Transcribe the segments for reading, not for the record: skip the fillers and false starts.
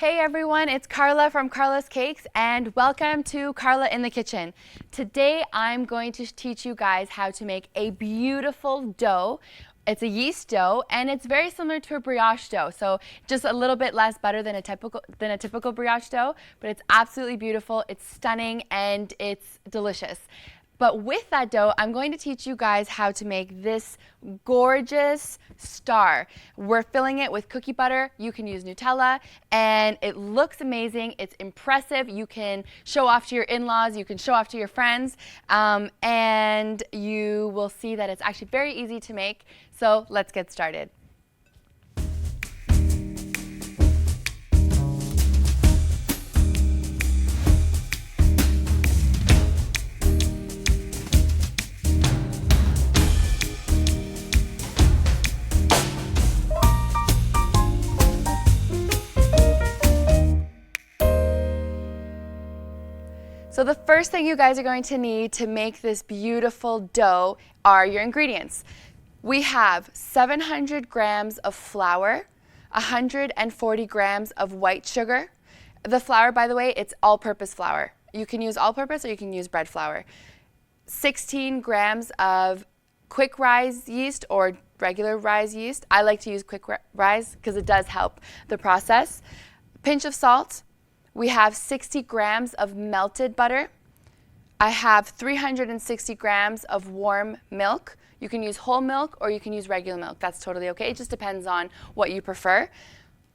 Hey everyone, it's Carla from Carla's Cakes and welcome to Carla in the Kitchen. Today I'm going to teach you guys how to make a beautiful dough. It's a yeast dough and it's very similar to a brioche dough, so just a little bit less butter than a typical brioche dough, but it's absolutely beautiful, it's stunning, and it's delicious. But with that dough, I'm going to teach you guys how to make this gorgeous star. We're filling it with cookie butter. You can use Nutella, and it looks amazing. It's impressive. You can show off to your in-laws. You can show off to your friends, and you will see that it's actually very easy to make. So let's get started. So the first thing you guys are going to need to make this beautiful dough are your ingredients. We have 700 grams of flour, 140 grams of white sugar. The flour, by the way, it's all-purpose flour. You can use all-purpose or you can use bread flour. 16 grams of quick rise yeast or regular rise yeast. I like to use quick rise because it does help the process. Pinch of salt. We have 60 grams of melted butter. I have 360 grams of warm milk. You can use whole milk or you can use regular milk. That's totally okay. It just depends on what you prefer.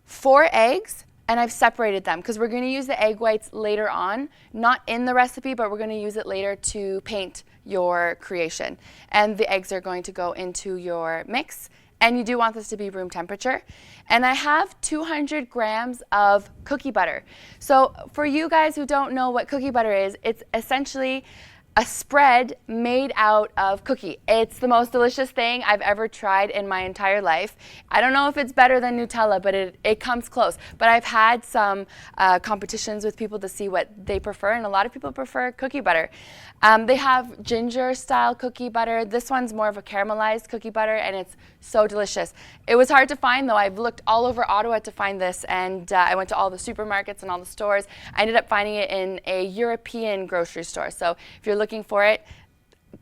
4 eggs, and I've separated them because we're going to use the egg whites later on, not in the recipe, but we're going to use it later to paint your creation. And the eggs are going to go into your mix. And you do want this to be room temperature. And I have 200 grams of cookie butter. So for you guys who don't know what cookie butter is, it's essentially a spread made out of cookie. It's the most delicious thing I've ever tried in my entire life. I don't know if it's better than Nutella, but it comes close. But I've had some competitions with people to see what they prefer, and a lot of people prefer cookie butter. They have ginger style cookie butter. This one's more of a caramelized cookie butter, and it's so delicious. It was hard to find, though. I've looked all over Ottawa to find this, and I went to all the supermarkets and all the stores. I ended up finding it in a European grocery store. So if you're looking for it,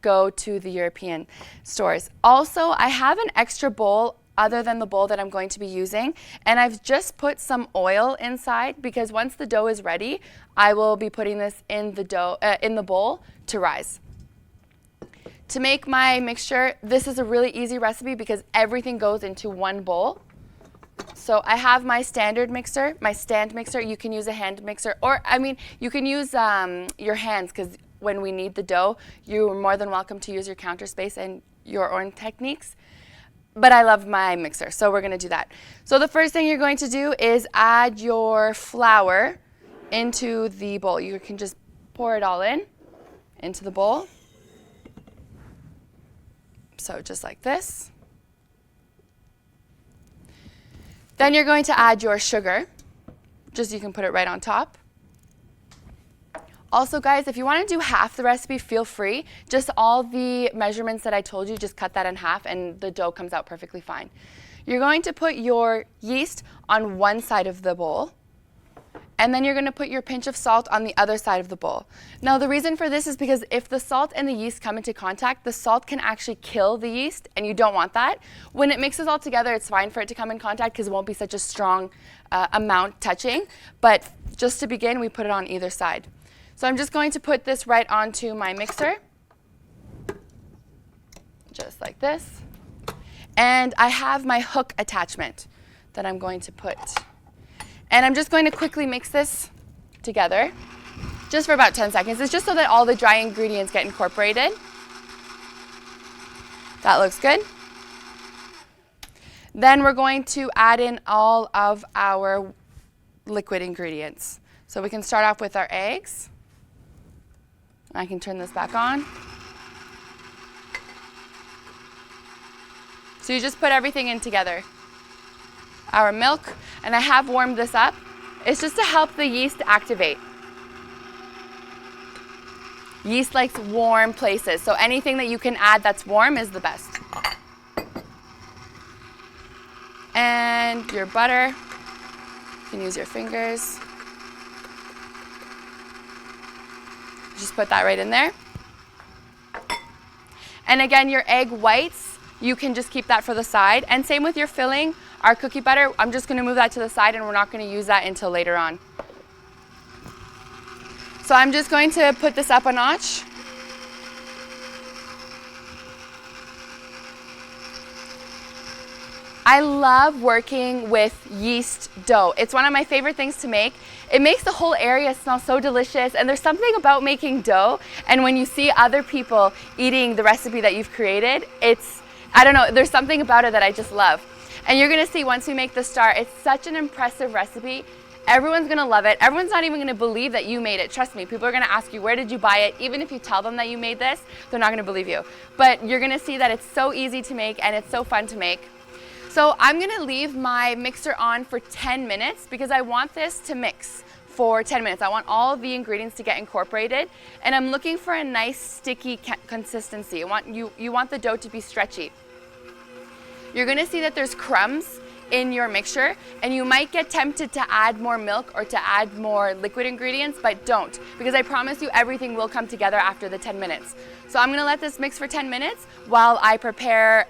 go to the European stores. Also, I have an extra bowl other than the bowl that I'm going to be using, and I've just put some oil inside because once the dough is ready, I will be putting this in the bowl to rise. To make my mixture, this is a really easy recipe because everything goes into one bowl. So I have my standard mixer, my stand mixer. You can use a hand mixer, or you can use your hands because when we knead the dough, you are more than welcome to use your counter space and your own techniques. But I love my mixer, so we're going to do that. So the first thing you're going to do is add your flour into the bowl. You can just pour it all into the bowl. So just like this. Then you're going to add your sugar. Just you can put it right on top. Also, guys, if you want to do half the recipe, feel free. Just all the measurements that I told you, just cut that in half and the dough comes out perfectly fine. You're going to put your yeast on one side of the bowl, and then you're going to put your pinch of salt on the other side of the bowl. Now, the reason for this is because if the salt and the yeast come into contact, the salt can actually kill the yeast, and you don't want that. When it mixes all together, it's fine for it to come in contact because it won't be such a strong amount touching. But just to begin, we put it on either side. So I'm just going to put this right onto my mixer, just like this. And I have my hook attachment that I'm going to put. And I'm just going to quickly mix this together, just for about 10 seconds. It's just so that all the dry ingredients get incorporated. That looks good. Then we're going to add in all of our liquid ingredients. So we can start off with our eggs. I can turn this back on. So you just put everything in together. Our milk, and I have warmed this up. It's just to help the yeast activate. Yeast likes warm places, so anything that you can add that's warm is the best. And your butter. can use your fingers. Just put that right in there. And again, your egg whites, you can just keep that for the side. And same with your filling, our cookie butter, I'm just going to move that to the side and we're not going to use that until later on. So I'm just going to put this up a notch. I love working with yeast dough. It's one of my favorite things to make. It makes the whole area smell so delicious, and there's something about making dough, and when you see other people eating the recipe that you've created, I don't know, there's something about it that I just love. And you're gonna see once we make the star, it's such an impressive recipe. Everyone's gonna love it. Everyone's not even gonna believe that you made it. Trust me, people are gonna ask you, where did you buy it? Even if you tell them that you made this, they're not gonna believe you. But you're gonna see that it's so easy to make and it's so fun to make. So I'm gonna leave my mixer on for 10 minutes because I want this to mix for 10 minutes. I want all the ingredients to get incorporated, and I'm looking for a nice sticky consistency. You want the dough to be stretchy. You're gonna see that there's crumbs in your mixture, and you might get tempted to add more milk or to add more liquid ingredients, but don't, because I promise you everything will come together after the 10 minutes. So I'm gonna let this mix for 10 minutes while I prepare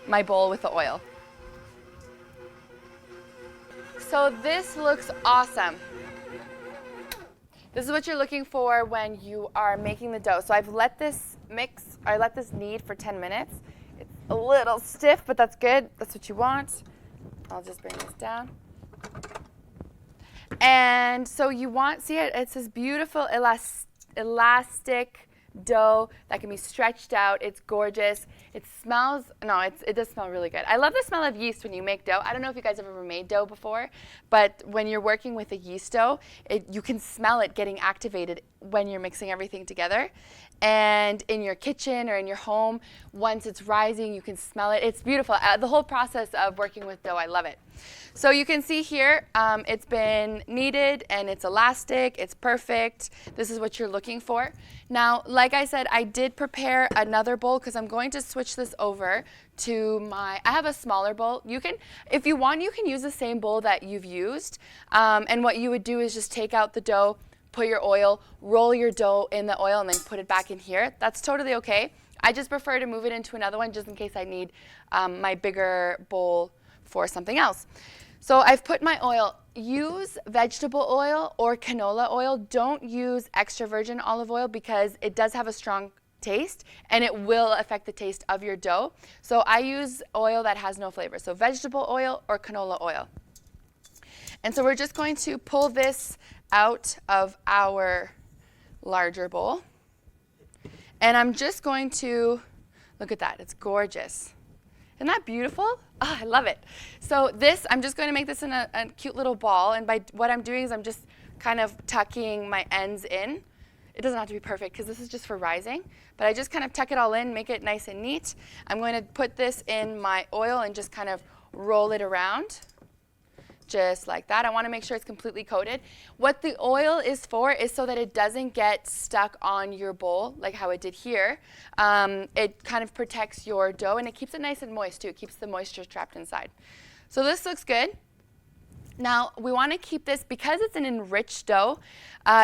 my bowl with the oil. So this looks awesome. This is what you're looking for when you are making the dough. So I've let this knead for 10 minutes. It's a little stiff, but that's good. That's what you want. I'll just bring this down. And so you want, see it? It's this beautiful elastic dough that can be stretched out. It's gorgeous. It does smell really good. I love the smell of yeast when you make dough. I don't know if you guys have ever made dough before, but when you're working with a yeast dough, you can smell it getting activated when you're mixing everything together. And in your kitchen or in your home, once it's rising, you can smell it. It's beautiful. The whole process of working with dough, I love it. So you can see here, it's been kneaded and it's elastic, it's perfect. This is what you're looking for. Now, like I said, I did prepare another bowl because I'm going to switch this over to I have a smaller bowl. If you want, you can use the same bowl that you've used. And what you would do is just take out the dough, put your oil, roll your dough in the oil, and then put it back in here. That's totally okay. I just prefer to move it into another one just in case I need my bigger bowl for something else. So I've put my oil. Use vegetable oil or canola oil. Don't use extra virgin olive oil because it does have a strong taste and it will affect the taste of your dough. So I use oil that has no flavor. So vegetable oil or canola oil. And so we're just going to pull this out of our larger bowl. And I'm just going to, look at that, it's gorgeous. Isn't that beautiful? Oh, I love it. So I'm just going to make this in a cute little ball, and by what I'm doing is I'm just kind of tucking my ends in. It doesn't have to be perfect because this is just for rising, but I just kind of tuck it all in, make it nice and neat. I'm going to put this in my oil and just kind of roll it around. Just like that. I want to make sure it's completely coated. What the oil is for is so that it doesn't get stuck on your bowl like how it did here. It kind of protects your dough and it keeps it nice and moist too. It keeps the moisture trapped inside. So this looks good. Now we want to keep this, because it's an enriched dough,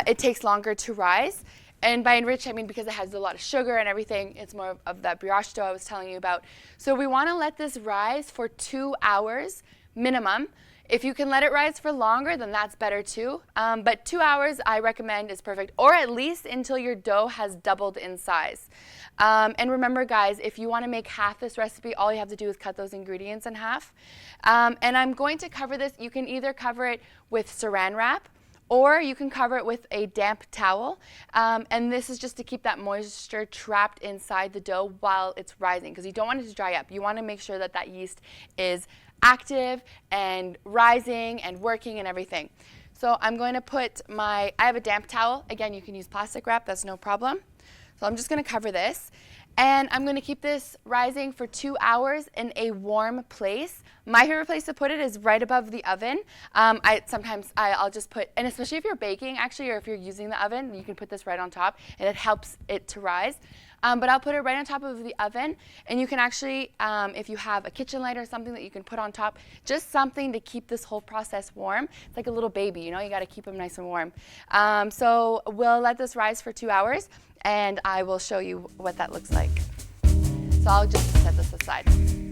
it takes longer to rise. And by enriched, I mean because it has a lot of sugar and everything. It's more of that brioche dough I was telling you about. So we want to let this rise for 2 hours minimum. If you can let it rise for longer, then that's better too. But 2 hours I recommend is perfect, or at least until your dough has doubled in size. And remember guys, if you want to make half this recipe, all you have to do is cut those ingredients in half. And I'm going to cover this. You can either cover it with saran wrap, or you can cover it with a damp towel. And this is just to keep that moisture trapped inside the dough while it's rising, because you don't want it to dry up. You want to make sure that that yeast is active and rising and working and everything. So I'm going to put I have a damp towel. Again, you can use plastic wrap, that's no problem. So I'm just going to cover this. And I'm going to keep this rising for 2 hours in a warm place. My favorite place to put it is right above the oven. Sometimes I'll just put, and especially if you're baking actually, or if you're using the oven, you can put this right on top and it helps it to rise. but I'll put it right on top of the oven, and you can actually, if you have a kitchen light or something that you can put on top, just something to keep this whole process warm. It's like a little baby, you know, you got to keep them nice and warm. So we'll let this rise for 2 hours, and I will show you what that looks like. So I'll just set this aside.